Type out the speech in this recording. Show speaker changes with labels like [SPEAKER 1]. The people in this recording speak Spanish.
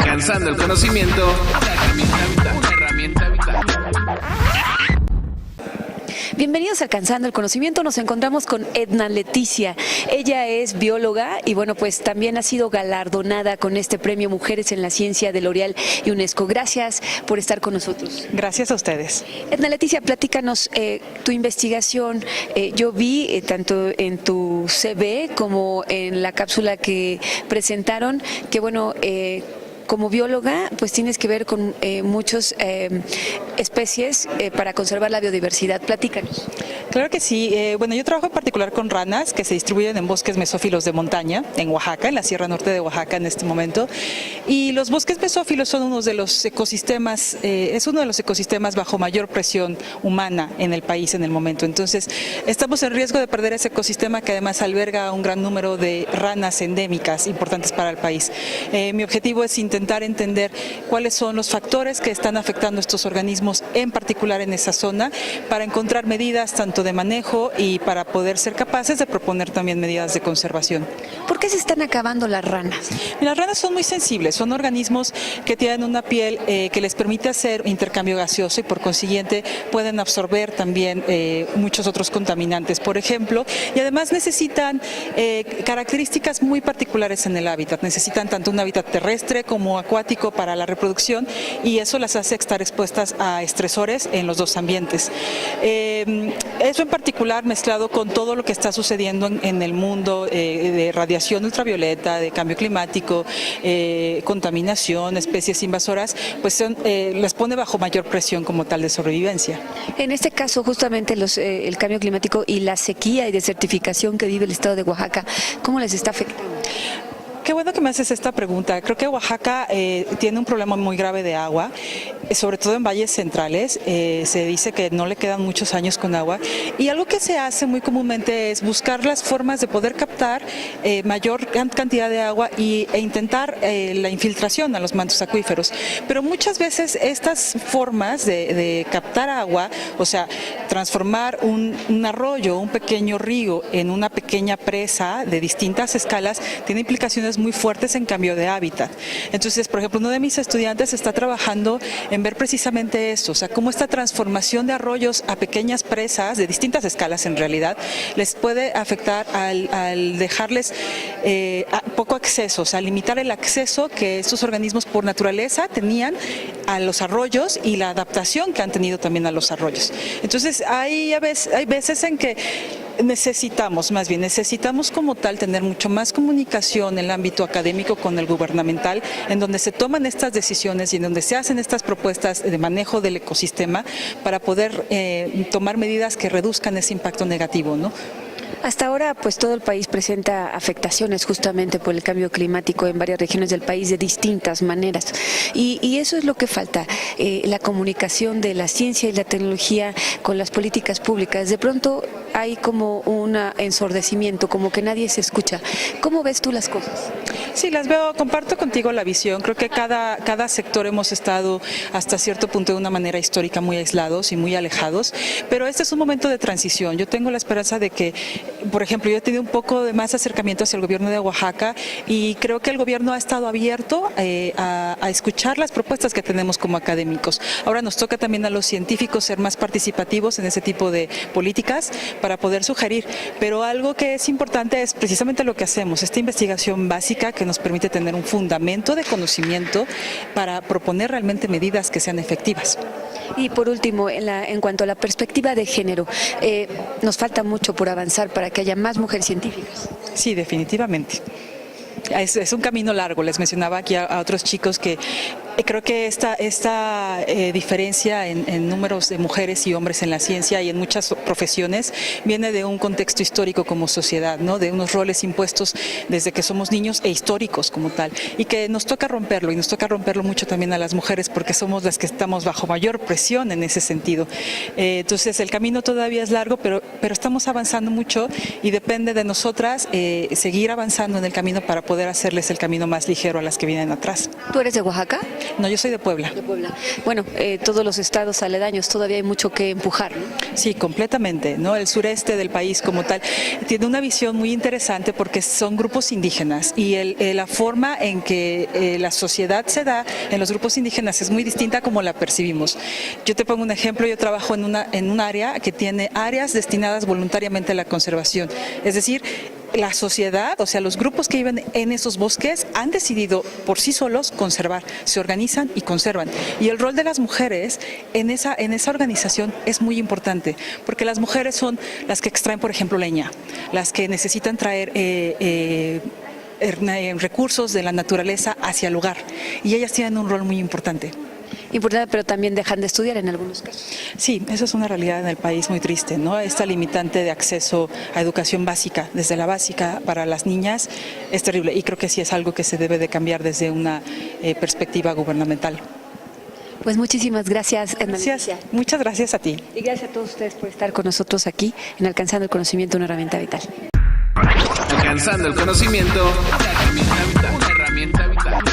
[SPEAKER 1] Alcanzando el conocimiento, una herramienta vital.
[SPEAKER 2] Bienvenidos a Alcanzando el Conocimiento. Nos encontramos con Edna Leticia. Ella es bióloga y bueno, pues también ha sido galardonada con este premio Mujeres en la Ciencia de L'Oréal y UNESCO. Gracias por estar con nosotros.
[SPEAKER 3] Gracias a ustedes.
[SPEAKER 2] Edna Leticia, platícanos tu investigación. Yo vi tanto en tu CV como en la cápsula que presentaron que bueno, como bióloga, pues tienes que ver con muchas especies para conservar la biodiversidad. Platícanos.
[SPEAKER 3] Claro que sí. Bueno, yo trabajo en particular con ranas que se distribuyen en bosques mesófilos de montaña, en Oaxaca, en la Sierra Norte de Oaxaca en este momento. Y los bosques mesófilos son uno de los ecosistemas, es uno de los ecosistemas bajo mayor presión humana en el país en el momento. Entonces, estamos en riesgo de perder ese ecosistema que además alberga un gran número de ranas endémicas importantes para el país. Mi objetivo es intentar entender cuáles son los factores que están afectando a estos organismos, en particular en esa zona, para encontrar medidas tanto de manejo y para poder ser capaces de proponer también medidas de conservación.
[SPEAKER 2] ¿Por qué se están acabando las ranas?
[SPEAKER 3] Las ranas son muy sensibles, son organismos que tienen una piel que les permite hacer intercambio gaseoso y por consiguiente pueden absorber también muchos otros contaminantes, por ejemplo, y además necesitan características muy particulares en el hábitat. Necesitan tanto un hábitat terrestre como acuático para la reproducción y eso las hace estar expuestas a estresores en los dos ambientes. Eso en particular mezclado con todo lo que está sucediendo en el mundo de radiación ultravioleta, de cambio climático, contaminación, especies invasoras, pues les pone bajo mayor presión como tal de sobrevivencia.
[SPEAKER 2] En este caso, justamente el cambio climático y la sequía y desertificación que vive el estado de Oaxaca, ¿cómo les está afectando?
[SPEAKER 3] Qué bueno que me haces esta pregunta. Creo que Oaxaca tiene un problema muy grave de agua, sobre todo en valles centrales. Se dice que no le quedan muchos años con agua y algo que se hace muy comúnmente es buscar las formas de poder captar mayor cantidad de agua e intentar la infiltración a los mantos acuíferos. Pero muchas veces estas formas de captar agua, o sea, transformar un arroyo, un pequeño río en una pequeña presa de distintas escalas, tiene implicaciones muy fuertes en cambio de hábitat. Entonces, por ejemplo, uno de mis estudiantes está trabajando en ver precisamente eso, o sea, cómo esta transformación de arroyos a pequeñas presas, de distintas escalas en realidad, les puede afectar al dejarles poco acceso, o sea, limitar el acceso que estos organismos por naturaleza tenían a los arroyos y la adaptación que han tenido también a los arroyos. Entonces, hay veces en que necesitamos como tal tener mucho más comunicación en el ámbito académico con el gubernamental, en donde se toman estas decisiones y en donde se hacen estas propuestas de manejo del ecosistema para poder tomar medidas que reduzcan ese impacto negativo, ¿no?
[SPEAKER 2] Hasta ahora, pues todo el país presenta afectaciones justamente por el cambio climático en varias regiones del país de distintas maneras. Y eso es lo que falta, la comunicación de la ciencia y la tecnología con las políticas públicas. De pronto hay como un ensordecimiento, como que nadie se escucha. ¿Cómo ves tú las cosas?
[SPEAKER 3] Sí, las veo, comparto contigo la visión. Creo que cada sector hemos estado hasta cierto punto de una manera histórica muy aislados y muy alejados, pero este es un momento de transición. Yo tengo la esperanza de que, por ejemplo, yo he tenido un poco de más acercamiento hacia el gobierno de Oaxaca y creo que el gobierno ha estado abierto a escuchar las propuestas que tenemos como académicos. Ahora nos toca también a los científicos ser más participativos en ese tipo de políticas para poder sugerir, pero algo que es importante es precisamente lo que hacemos, esta investigación básica que nos permite tener un fundamento de conocimiento para proponer realmente medidas que sean efectivas.
[SPEAKER 2] Y por último, en cuanto a la perspectiva de género, nos falta mucho por avanzar para que haya más mujeres científicas.
[SPEAKER 3] Sí, definitivamente. Es un camino largo. Les mencionaba aquí a otros chicos que creo que esta diferencia en números de mujeres y hombres en la ciencia y en muchas profesiones viene de un contexto histórico como sociedad, ¿no? De unos roles impuestos desde que somos niños e históricos como tal, y que nos toca romperlo, y nos toca romperlo mucho también a las mujeres porque somos las que estamos bajo mayor presión en ese sentido. Entonces el camino todavía es largo, pero estamos avanzando mucho y depende de nosotras seguir avanzando en el camino para poder hacerles el camino más ligero a las que vienen atrás.
[SPEAKER 2] ¿Tú eres de Oaxaca?
[SPEAKER 3] No, yo soy de Puebla.
[SPEAKER 2] De Puebla. Bueno, todos los estados aledaños todavía hay mucho que empujar, ¿no?
[SPEAKER 3] Sí, completamente, ¿no? El sureste del país como tal tiene una visión muy interesante porque son grupos indígenas y la forma en que la sociedad se da en los grupos indígenas es muy distinta como la percibimos. Yo te pongo un ejemplo, yo trabajo en un área que tiene áreas destinadas voluntariamente a la conservación, es decir, la sociedad, o sea, los grupos que viven en esos bosques han decidido por sí solos conservar, se organizan y conservan. Y el rol de las mujeres en esa organización es muy importante, porque las mujeres son las que extraen, por ejemplo, leña, las que necesitan traer recursos de la naturaleza hacia el hogar, y ellas tienen un rol muy importante.
[SPEAKER 2] Importante, pero también dejan de estudiar en algunos casos.
[SPEAKER 3] Sí, eso es una realidad en el país muy triste, ¿no? Esta limitante de acceso a educación básica, desde la básica para las niñas, es terrible y creo que sí es algo que se debe de cambiar desde una perspectiva gubernamental.
[SPEAKER 2] Pues muchísimas gracias, Hernán
[SPEAKER 3] Gracias,
[SPEAKER 2] Leticia.
[SPEAKER 3] muchas gracias a ti.
[SPEAKER 2] Y gracias a todos ustedes por estar con nosotros aquí en Alcanzando el Conocimiento, una herramienta vital.
[SPEAKER 1] Alcanzando el conocimiento, una herramienta vital.